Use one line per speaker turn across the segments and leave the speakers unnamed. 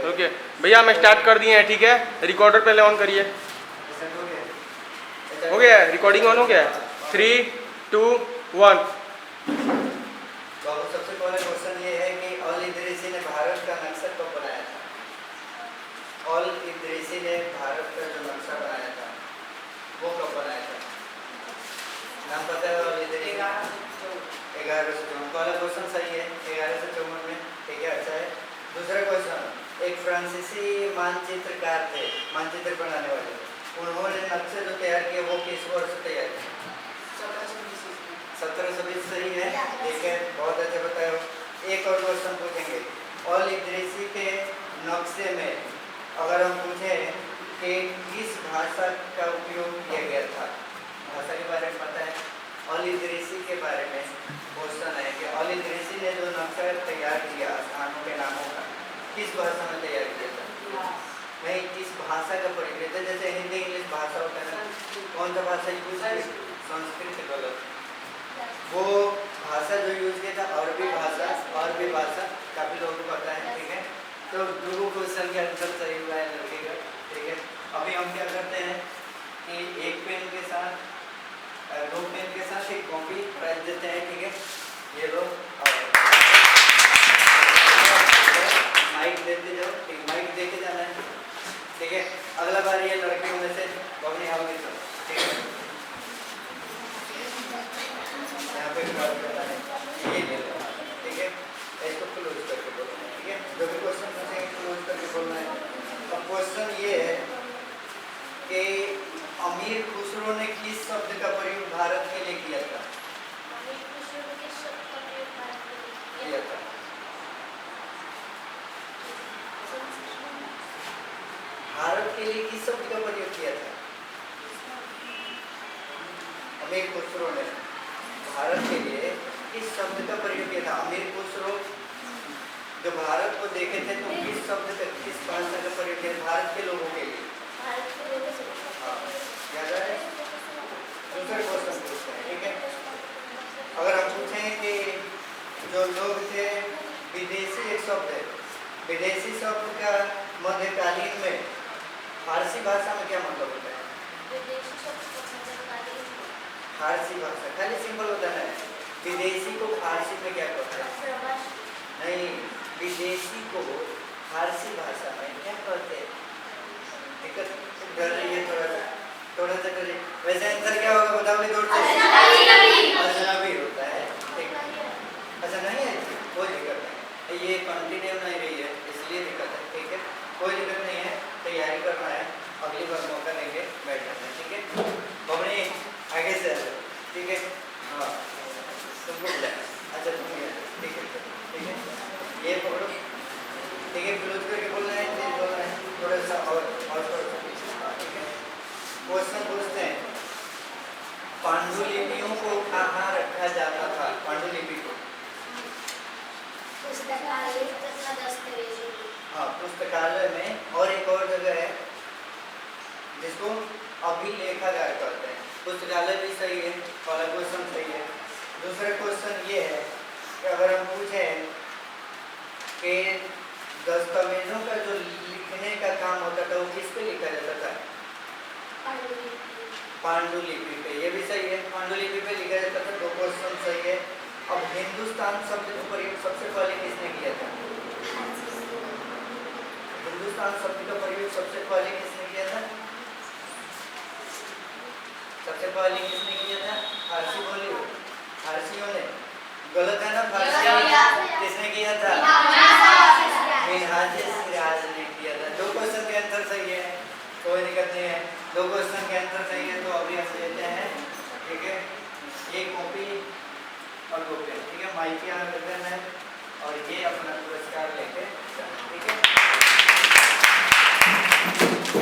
Okay भैया हम start कर दिए हैं, ठीक है। रिकॉर्डर पहले ऑन करिए। हो गया है, रिकॉर्डिंग ऑन हो गया है। 3, 2, 1।
तो सबसे पहला क्वेश्चन ये है कि ऑल इदरीसी ने भारत का नक्शा कब बनाया था? ऑल इदरीसी ने भारत का जो नक्शा बनाया था वो कब बनाया था? नाम पता है ऑल इदरीसी? 1154। पहला क्वेश्चन सही है, 1154 में, ठीक है, अच्छा है। दूसरा क्वेश्चन, एक फ्रांसीसी मानचित्रकार थे, मानचित्र बनाने वाले, उन्होंने नक्शे जो तैयार किए वो किस वर्ष तैयार किए? 1720 सही है, ठीक है, बहुत अच्छा बताया। एक और क्वेश्चन पूछेंगे, ऑल इदरीसी के नक्शे में अगर हम पूछें कि किस भाषा का उपयोग किया गया था, भाषा के बारे में पता है? ऑल इदरीसी के बारे में क्वेश्चन है कि ऑल इदरीसी ने जो नक्शा तैयार किया स्थानों के नामों का, किस भाषा में तैयार किया था? नहीं, किस भाषा का प्रयोग किया था? जैसे हिंदी इंग्लिश भाषा होता है ना, कौन सा भाषा यूज किया? संस्कृत। गलत। वो भाषा जो यूज किया था अरबी भाषा, अरबी भाषा काफी लोगों को पता है, ठीक है। तो दो क्वेश्चन के आंसर सही हुआ है लड़के का, ठीक है। अभी हम क्या करते हैं कि एक पेन के साथ, दो पेन के साथ एक कॉपी प्राइज देते हैं, ठीक है। ये लो, माइक देते जाओ, ठीक, माइक देके जाना है, ठीक है। अगला बार ये लड़कियों में से बबनी आओगे तो, ठीक है। यहाँ पे ड्रॉ करना है, ये ले लो, ठीक है। इसको क्लोज करके बोलना है, ठीक है। जो भी क्वेश्चन पूछेंगे क्लोज करके बोलना है। अब क्वेश्चन ये है कि अमीर खुसरो ने किस शब्द का प्रयोग भारत के लिए किया था? किया था भारत के लिए किस शब्द का प्रयोग किया था? अमीर खुसरो ने भारत के लिए किस शब्द का प्रयोग किया था? अमीर खुसरो जो भारत को देखे थे तो किस शब्द का, किस भाषा का प्रयोग किया भारत के लोगों के लिए? याद है? दूसरा क्वेश्चन पूछते हैं, ठीक है। अगर हम पूछें कि जो लोग थे, विदेशी एक शब्द है, विदेशी शब्द का मध्यकालीन में फारसी भाषा में क्या मतलब होता है? फारसी भाषा खाली सिंपल होता है, विदेशी को फारसी में क्या कहते हैं? नहीं, विदेशी को फारसी भाषा में क्या कहते हैं? दिक्कत डर रही है थोड़ा सा डर रही। वैसे आंसर क्या होगा बताओ? अजनबी होता है, ठीक है। अच्छा नहीं है, कोई दिक्कत नहीं, ये कंटिन्यू नहीं रही है इसलिए दिक्कत है, ठीक है। कोई दिक्कत नहीं है, तैयारी करना है, अगली बार मौका देंगे, बैठ जाना है, ठीक है। बबनी आगे से, ठीक है। हाँ तुमको अच्छा तुम ये, ठीक है, ठीक है, ये पकड़ो, ठीक है। क्लोज करके बोलना है, तेज बोलना है, थोड़ा सा और ठीक है। क्वेश्चन पूछते हैं, पांडुलिपियों को कहाँ रखा जाता था? पांडुलिपि को हाँ, पुस्तकालय में, और एक और जगह है जिसको अभिलेखागार कहते हैं। पुस्तकालय भी सही है, पहला क्वेश्चन सही है। दूसरा क्वेश्चन ये है कि अगर हम पूछें कि दस्तावेजों का जो लिखने का काम होता था वो किस पे लिखा जाता था? पांडुलिपि पे, ये भी सही है, पांडुलिपि पे लिखा जाता था। दो क्वेश्चन सही है। अब हिंदुस्तान शब्द का प्रयोग सबसे पहले किसने किया था? हिंदुस्तान शब्द का प्रयोग सबसे पहले किसने किया था? सबसे पहले किसने किया था? फारसी बोली, फारसियों ने। गलत है ना? फारसी किसने किया था? मिन्हाज सिराज ने किया था। दो क्वेश्चन के आंसर सही है, कोई दिक्कत नहीं है। दो क्वेश्चन के आंसर सही है तो अभी हम लेते हैं, ठीक है। ये कॉपी और दो पेन, ठीक है। माइक यहाँ रख देना है और ये अपना पुरस्कार लेके, ठीक है।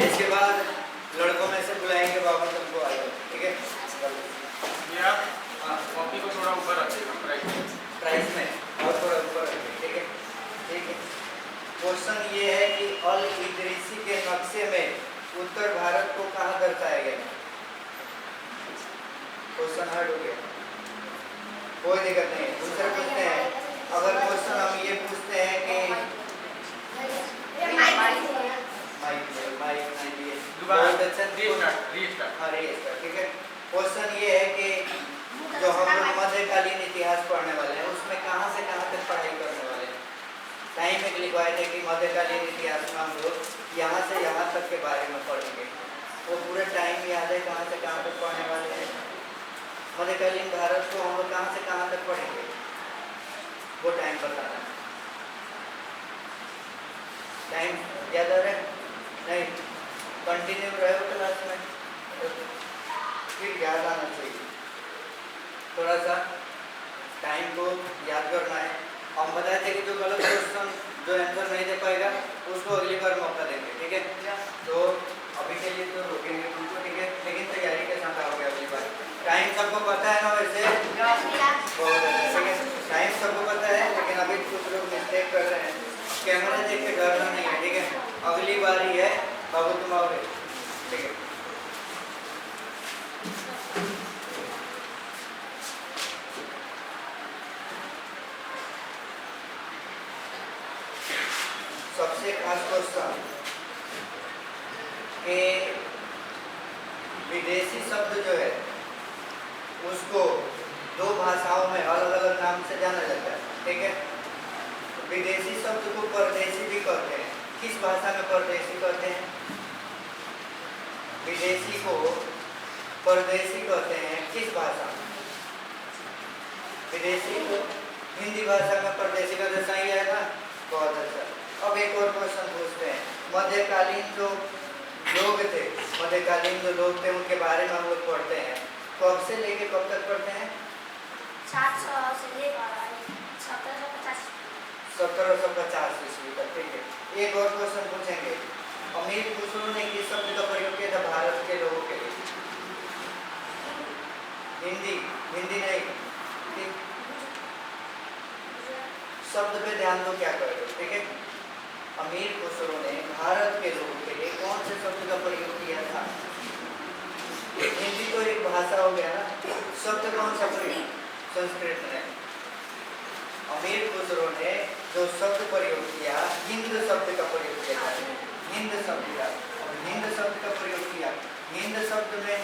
इसके बाद लड़कों में से बुलाएंगे, बाबा तुमको आएगा, ठीक है। हाँ,
कॉपी को थोड़ा ऊपर रखिएगा
प्राइस में और थोड़ा ऊपर रखिए, ठीक है, ठीक है। क्वेश्चन ये है कि अल इदरीसी के नक्शे में उत्तर भारत को कहाँ दर्शाया गया? क्वेश्चन हार्ड हो गया, कोई दिक्कत नहीं है। दूसरा पूछते हैं, अगर क्वेश्चन हम ये पूछते हैं कि
रीस्टार्ट।
हाँ रीस्टार्ट, ठीक है। क्वेश्चन ये है कि जो हम लोग मध्यकालीन इतिहास पढ़ने वाले हैं उसमें कहाँ से कहाँ तक पढ़ाई करने वाले हैं। टाइम में लिखवाए थे कि मध्यकालीन इतिहास में हम लोग यहाँ से यहाँ तक के बारे में पढ़ेंगे। वो पूरा टाइम याद है कहाँ से कहाँ तक पढ़ने वाले हैं। मध्यकालीन भारत को हम लोग कहाँ से कहाँ तक पढ़ेंगे वो टाइम बताना। टाइम याद आ रहा है? नहीं, कंटिन्यू रहे हो क्लास में फिर याद आना चाहिए। थोड़ा सा टाइम को याद करना है। हम बताए थे कि जो गलत क्वेश्चन जो आंसर नहीं दे पाएगा उसको अगली बार मौका देंगे, ठीक है। तो अभी के लिए तो रोकेंगे तुमको, ठीक है, लेकिन तैयारी के साथ आओगे अगली बार। टाइम सबको पता है ना वैसे? बहुत अच्छा, ठीक है। टाइम सबको पता है लेकिन अभी कुछ लोग मिस्टेक कर रहे हैं। कैमरा देख के डरना नहीं है, ठीक है। अगली बार ही है बाबू, तुम आओगे, ठीक है। सबसे खास क्वेश्चन कि विदेशी शब्द जो है उसको दो भाषाओं में अलग अलग नाम से जाना जाता है, ठीक है। विदेशी शब्द को परदेशी भी कहते हैं। किस भाषा में परदेशी कहते हैं? विदेशी को परदेशी कहते हैं किस भाषा में? विदेशी को हिंदी भाषा में परदेशी का सही है ना? बहुत अच्छा। अब एक और क्वेश्चन पूछते हैं। मध्यकालीन जो लोग थे, मध्यकालीन जो लोग थे उनके बारे में हम लोग पढ़ते हैं। कब से लेके कब तक पढ़ते हैं? 1750 ईस्वी तक, ठीक है। एक और क्वेश्चन पूछेंगे। अमीर खुसरो ने किस शब्द का प्रयोग किया था भारत के लोगों के लिए? हिंदी, हिंदी नहीं, ठीक। शब्द पे ध्यान दो क्या कर रहे हो, ठीक है। अमीर खुसरो ने भारत के लोगों के लिए कौन से शब्द का प्रयोग किया था? हिंदी तो एक भाषा हो गया ना, शब्द कौन सा प्रयोग? संस्कृत में। अमीर खुसरो ने जो शब्द प्रयोग किया हिंद शब्द का प्रयोग किया था, हिंद शब्द का। और हिंद शब्द का प्रयोग किया। हिंद शब्द में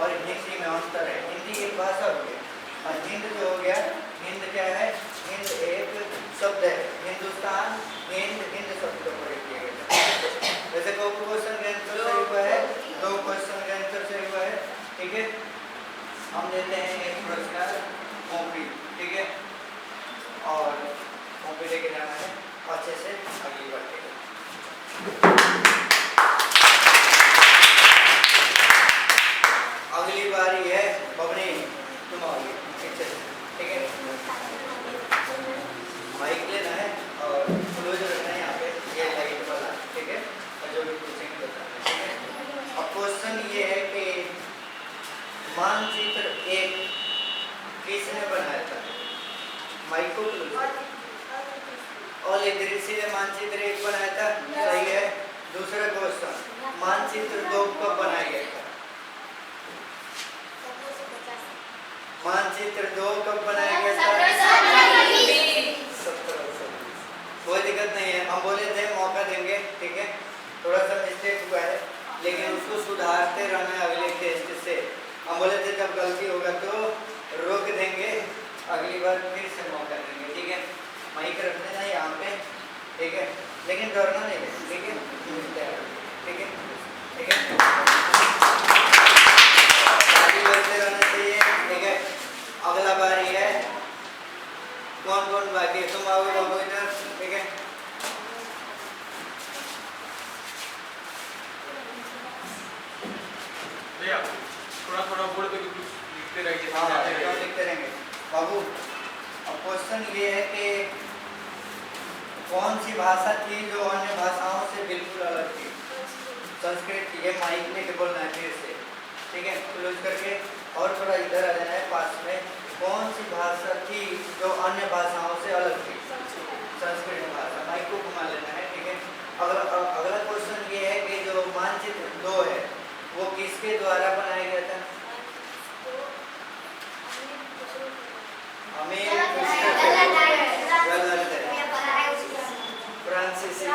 और हिंदी में अंतर है। हिंदी एक भाषा हो गया और हिंद जो हो गया, हिंद क्या है? हिंद एक शब्द है। हिंदुस्तान, हिंद, हिंद शब्द का प्रयोग किया गया। वैसे दो क्वेश्चन का आंसर सही हुआ है, दो क्वेश्चन का आंसर सही हुआ है, ठीक है। हम देते हैं एक पुरस्कार कॉपी, ठीक है, और कॉपी लेके जाना है अच्छे से अगली बार के लिए। अगली बारी है बबनी, तुम आओगे पीछे से, ठीक है। माइक लेना है और क्लोज रखना है यहाँ पे, ये लाइट वाला, ठीक है। और जो भी पूछेंगे बताना, ठीक है। अब क्वेश्चन ये है कि मानचित्र एक किसने बनाया था? माइक को क्लोज। और इदरीसी ने मानचित्र एक बनाया था, सही है। दूसरा क्वेश्चन, मानचित्र दो कब बनाया गया था? मानचित्र दो कब बनाया गया था? 1720। कोई दिक्कत नहीं है, हम बोले थे मौका देंगे, ठीक है। थोड़ा सा मिस्टेक हुआ है लेकिन उसको सुधारते रहना है अगले टेस्ट से। हम बोले थे जब गलती होगा तो रोक देंगे, अगली बार फिर से मौका देंगे, ठीक है। माइक रख देना यहाँ पे, ठीक है, लेकिन डरना नहीं है, ठीक है, ठीक है, ठीक है। आगे बढ़ते रहना चाहिए, ठीक है। अगला बारी है, कौन कौन बाकी है? तुम आओगे बाबू इधर, ठीक है।
भैया थोड़ा थोड़ा बोर्ड पे कुछ लिखते रहिए।
हाँ, लिखते रहेंगे बाबू। अब क्वेश्चन ये है कि कौन सी भाषा थी जो अन्य भाषाओं से बिल्कुल अलग थी? संस्कृत की। ये माइक में के बोलना है फिर से, ठीक है, क्लोज करके। और थोड़ा इधर आ जाना है पास में। कौन सी भाषा थी जो अन्य भाषाओं से अलग थी? संस्कृत भाषा। माइक को घुमा लेना है, ठीक है। अगला क्वेश्चन ये है कि जो मानचित्र दो है वो किसके द्वारा बनाया गया था? हमें फ्रांसीसी,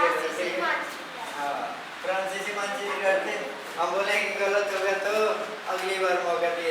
हाँ फ्रांसीसी मानचित्र करते। हम बोलेंगे गलत हो गया तो अगली बार मौका दिया